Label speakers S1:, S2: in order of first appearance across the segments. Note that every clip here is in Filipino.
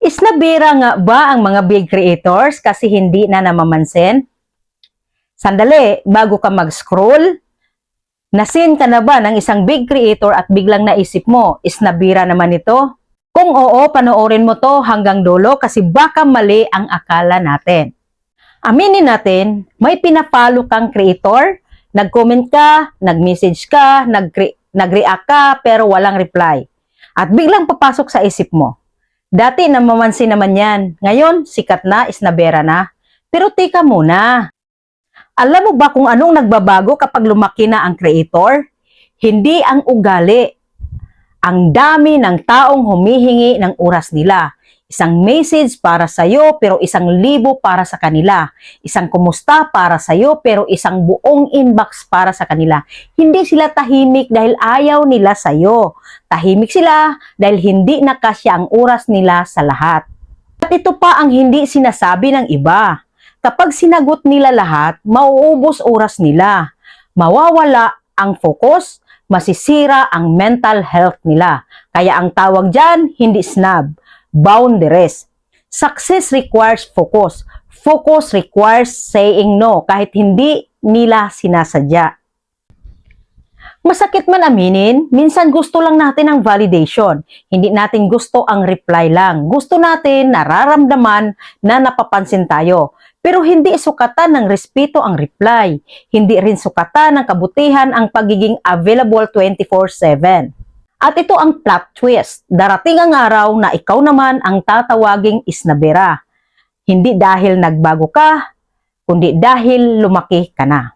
S1: Isnabira nga ba ang mga big creators kasi hindi na namamansin? Sandali, bago ka mag-scroll, nasin ka na ba ng isang big creator at biglang naisip mo, isnabira naman ito? Kung oo, panoorin mo to hanggang dulo kasi baka mali ang akala natin. Aminin natin, may pinapalo kang creator, nag-comment ka, nag-message ka, nag-react ka, pero walang reply. At biglang papasok sa isip mo, dati namamansin naman yan. Ngayon, sikat na, isnabera na. Pero tika muna. Alam mo ba kung anong nagbabago kapag lumaki na ang creator? Hindi ang ugali. Ang dami ng taong humihingi ng oras nila. Isang message para sa'yo pero 1,000 para sa kanila. Isang kumusta para sa'yo pero isang buong inbox para sa kanila. Hindi sila tahimik dahil ayaw nila sa'yo. Tahimik sila dahil hindi nakasya ang oras nila sa lahat. At ito pa ang hindi sinasabi ng iba. Kapag sinagot nila lahat, mauubos oras nila. Mawawala ang focus, masisira ang mental health nila. Kaya ang tawag dyan, hindi snub, boundaries. Success requires focus. Focus requires saying no kahit hindi nila sinasadya. Masakit man aminin, minsan gusto lang natin ang validation. Hindi natin gusto ang reply lang. Gusto natin nararamdaman na napapansin tayo. Pero hindi sukatan ng respeto ang reply. Hindi rin sukatan ng kabutihan ang pagiging available 24/7. At ito ang plot twist. Darating ang araw na ikaw naman ang tatawaging isnabera. Hindi dahil nagbago ka, kundi dahil lumaki ka na.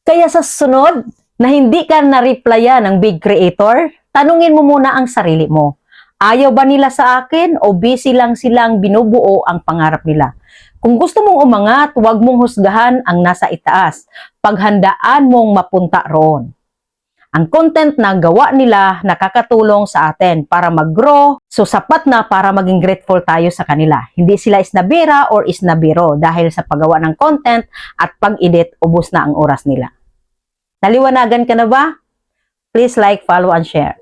S1: Kaya sa sunod, na hindi ka na-replyan ng big creator, tanungin mo muna ang sarili mo. Ayaw ba nila sa akin o busy lang silang binubuo ang pangarap nila? Kung gusto mong umangat, huwag mong husgahan ang nasa itaas. Paghandaan mong mapunta roon. Ang content na gawa nila nakakatulong sa atin para mag-grow, so sapat na para maging grateful tayo sa kanila. Hindi sila isnabira or isnabiro dahil sa paggawa ng content at pag-edit, ubos na ang oras nila. Naliwanagan ka na ba? Please like, follow, and share.